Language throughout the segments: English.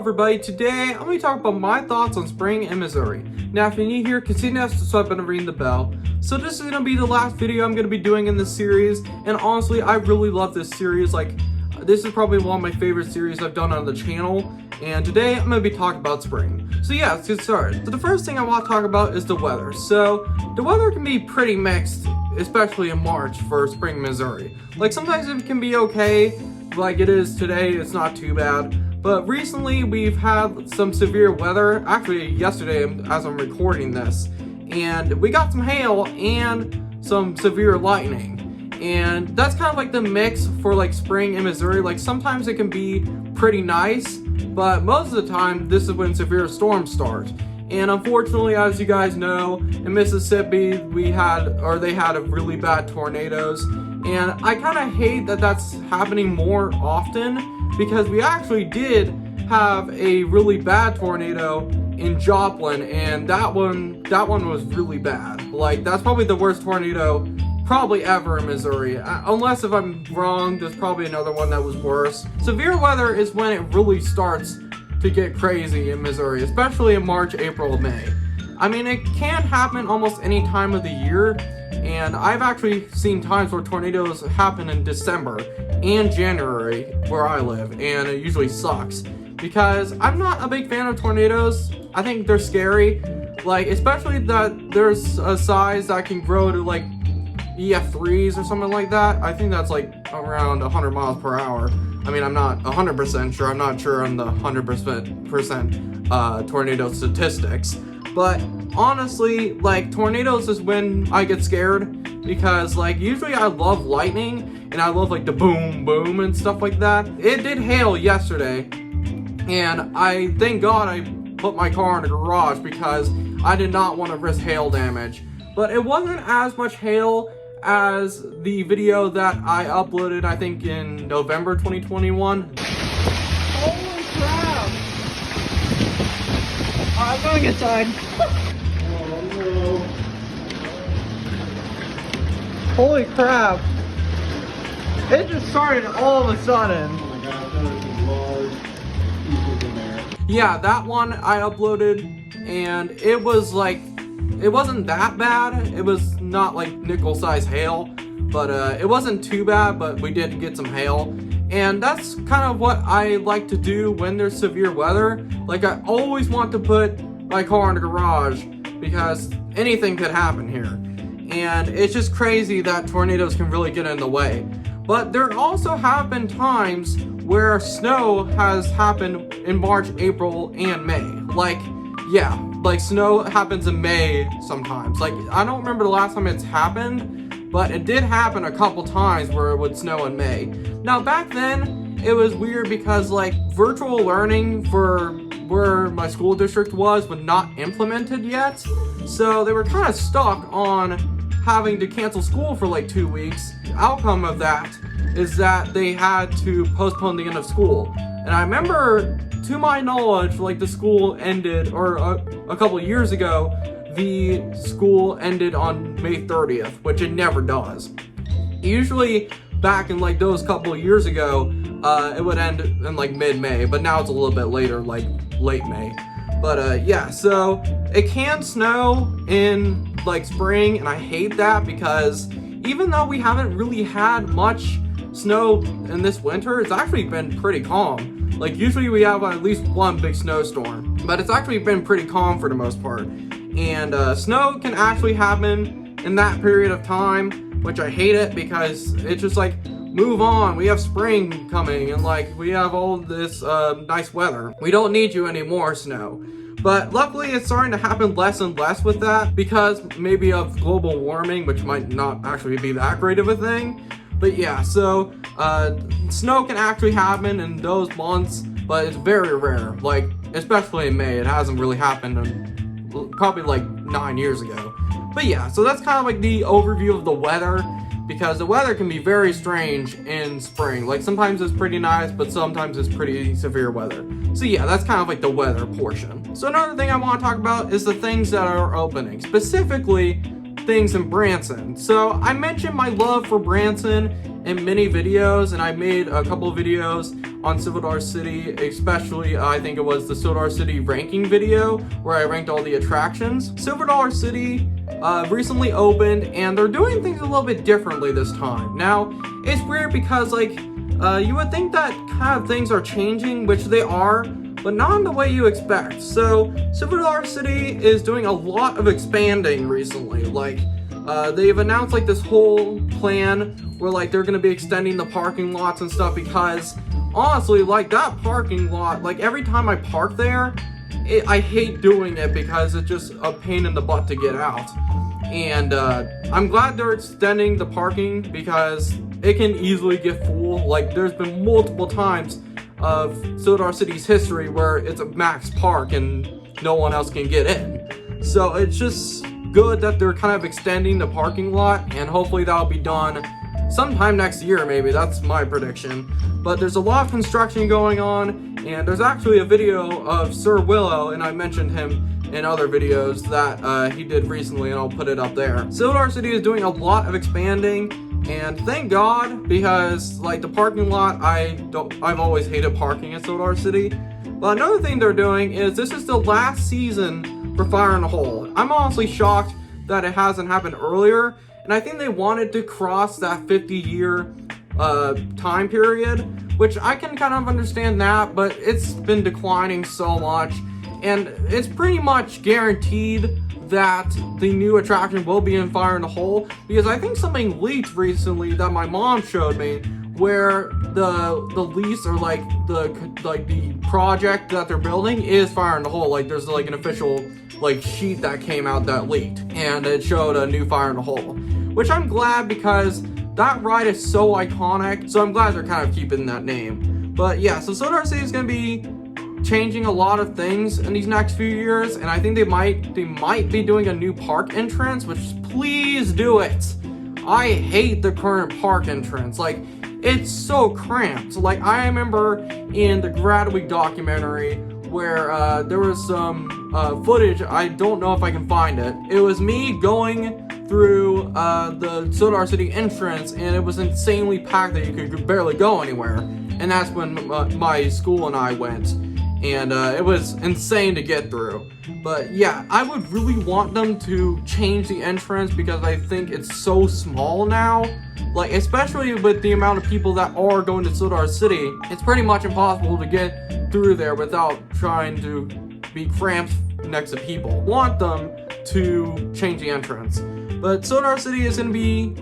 everybody? Today I'm going to talk about my thoughts on spring in Missouri. Now if you're new here, consider to sub and ring the bell. So this is going to be the last video I'm going to be doing in this series, and honestly I really love this series. This is probably one of my favorite series I've done on the channel, and today I'm going to be talking about spring. So yeah, let's get started. So the first thing I want to talk about is the weather. So the weather can be pretty mixed, especially in March for spring Missouri. Sometimes it can be okay, like it is today, it's not too bad. But recently we've had some severe weather, actually yesterday as I'm recording this, and we got some hail and some severe lightning. And that's kind of like the mix for spring in Missouri. Sometimes it can be pretty nice, but most of the time this is when severe storms start. And unfortunately, as you guys know, in Mississippi they had really bad tornadoes. And I kind of hate that that's happening more often, because we actually did have a really bad tornado in Joplin, and that one was really bad. That's probably the worst tornado probably ever in Missouri. Unless if I'm wrong, there's probably another one that was worse. Severe weather is when it really starts to get crazy in Missouri, especially in March, April, May. I mean, it can happen almost any time of the year, and I've actually seen times where tornadoes happen in December and January where I live, and it usually sucks because I'm not a big fan of tornadoes. I think they're scary, especially that there's a size that can grow to EF3s or something like that. I think that's around 100 miles per hour. I mean, I'm not 100% sure. I'm not sure on the 100% tornado statistics. But honestly, tornadoes is when I get scared, because usually I love lightning and I love the boom boom and stuff like that. It did hail yesterday, and I thank God I put my car in the garage because I did not want to risk hail damage. But it wasn't as much hail as the video that I uploaded, I think in November 2021. Holy crap! I'm going inside. Oh no. Holy crap! It just started all of a sudden. Oh my gosh, there's some large pieces in there. Yeah, that one I uploaded, and it was it wasn't that bad. It was not nickel size hail, but it wasn't too bad, but we did get some hail. And that's kind of what I like to do when there's severe weather. I always want to put my car in the garage because anything could happen here. And it's just crazy that tornadoes can really get in the way. But there also have been times where snow has happened in March, April, and May. Snow happens in May sometimes. I don't remember the last time it's happened, but it did happen a couple times where it would snow in May. Now back then, it was weird because virtual learning for where my school district was not implemented yet. So they were kind of stuck on having to cancel school for 2 weeks. The outcome of that is that they had to postpone the end of school. And I remember, to my knowledge, the school ended, or a couple of years ago, the school ended on May 30th, which it never does. Usually, back in those couple of years ago, it would end in mid-May, but now it's a little bit later, late May. But yeah, so it can snow in spring, and I hate that because even though we haven't really had much snow in this winter, it's actually been pretty calm. Usually we have at least one big snowstorm, but it's actually been pretty calm for the most part. And snow can actually happen in that period of time, which I hate it because it's just move on, we have spring coming, and we have all this nice weather. We don't need you anymore, snow. But luckily it's starting to happen less and less with that, because maybe of global warming, which might not actually be that great of a thing. But yeah, so snow can actually happen in those months, but it's very rare. Especially in May, it hasn't really happened in probably 9 years ago. But yeah, so that's kind of the overview of the weather, because the weather can be very strange in spring. Sometimes it's pretty nice, but sometimes it's pretty severe weather. So yeah, that's kind of the weather portion. So another thing I want to talk about is the things that are opening, specifically things in Branson. So I mentioned my love for Branson in many videos, and I made a couple of videos on Silver City, especially I think it was the Silver City ranking video where I ranked all the attractions. Silver City recently opened, and they're doing things a little bit differently this time. Now, it's weird because like you would think that kind of things are changing, which they are, but not in the way you expect. So Silver City is doing a lot of expanding recently. Like they've announced like this whole plan where like they're gonna be extending the parking lots and stuff, because honestly, like that parking lot, like every time I park there, I hate doing it because it's just a pain in the butt to get out. And I'm glad they're extending the parking because it can easily get full. Like there's been multiple times of Silver City's history where it's a max park and no one else can get in. So it's just good that they're kind of extending the parking lot, and hopefully that'll be done sometime next year, maybe. That's my prediction. But there's a lot of construction going on, and there's actually a video of Sir Willow, and I mentioned him in other videos that he did recently, and I'll put it up there. Silver City is doing a lot of expanding, and thank God, because like the parking lot, I've always hated parking at Silver City. But another thing they're doing is this is the last season for Fire in the Hole. I'm honestly shocked that it hasn't happened earlier, and I think they wanted to cross that 50-year time period, which I can kind of understand that, but it's been declining so much, and it's pretty much guaranteed that the new attraction will be in Fire in the Hole, because I think something leaked recently that my mom showed me, where the lease or like the project that they're building is Fire in the Hole. Like there's like an official like sheet that came out that leaked, and it showed a new Fire in the Hole, which I'm glad because that ride is so iconic. So I'm glad they're kind of keeping that name. But yeah, so Silver City is gonna be changing a lot of things in these next few years, and I think they might be doing a new park entrance, which please do it. I hate the current park entrance. Like it's so cramped. Like I remember in the Grad Week documentary where there was some footage, I don't know if I can find it. It was me going through the Silver City entrance, and it was insanely packed that you could barely go anywhere. And that's when my school and I went, and it was insane to get through. But yeah, I would really want them to change the entrance because I think it's so small now. Like, especially with the amount of people that are going to Silver City, it's pretty much impossible to get through there without trying to be cramped next to people. Want them to change the entrance. But Silver City is going to be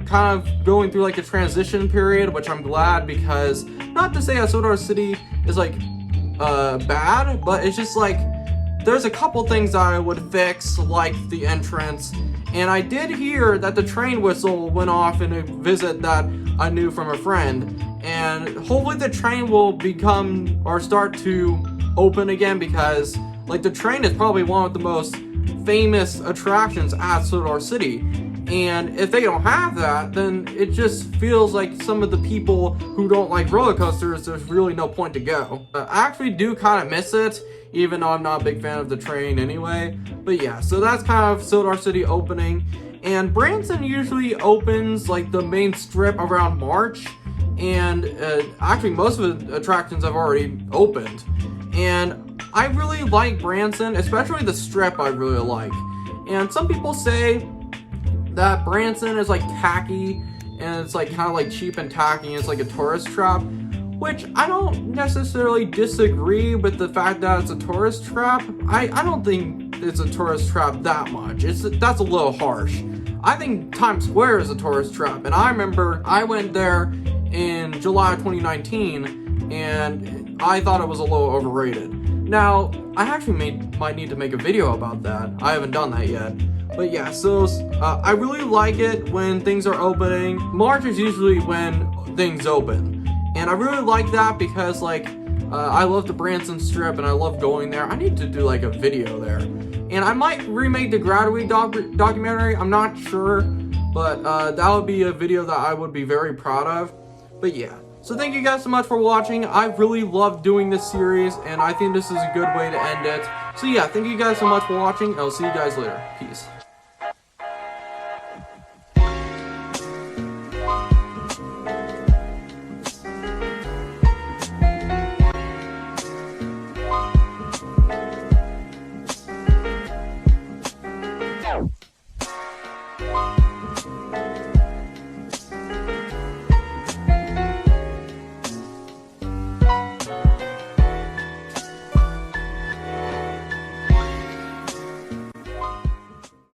kind of going through like a transition period, which I'm glad, because not to say that Silver City is like bad, but it's just like there's a couple things that I would fix, like the entrance. And I did hear that the train whistle went off in a visit that I knew from a friend, and hopefully the train will become or start to open again, because like the train is probably one of the most famous attractions at Silver City, and if they don't have that, then it just feels like some of the people who don't like roller coasters, there's really no point to go. I actually do kind of miss it, even though I'm not a big fan of the train anyway. But yeah, so that's kind of Silver City opening. And Branson usually opens like the main strip around March, and actually most of the attractions have already opened. And I really like Branson, especially the strip I really like. And some people say that Branson is like tacky, and it's like kind of like cheap and tacky, and it's like a tourist trap, which I don't necessarily disagree with the fact that it's a tourist trap. I don't think it's a tourist trap that much. That's a little harsh. I think Times Square is a tourist trap, and I remember I went there in July of 2019, and I thought it was a little overrated. Now, I actually might need to make a video about that. I haven't done that yet. But yeah, so I really like it when things are opening. March is usually when things open. And I really like that because like I love the Branson Strip and I love going there. I need to do like a video there. And I might remake the Grad Week documentary. I'm not sure, but that would be a video that I would be very proud of. But yeah. So thank you guys so much for watching. I really love doing this series, and I think this is a good way to end it. So yeah, thank you guys so much for watching. I'll see you guys later. Peace.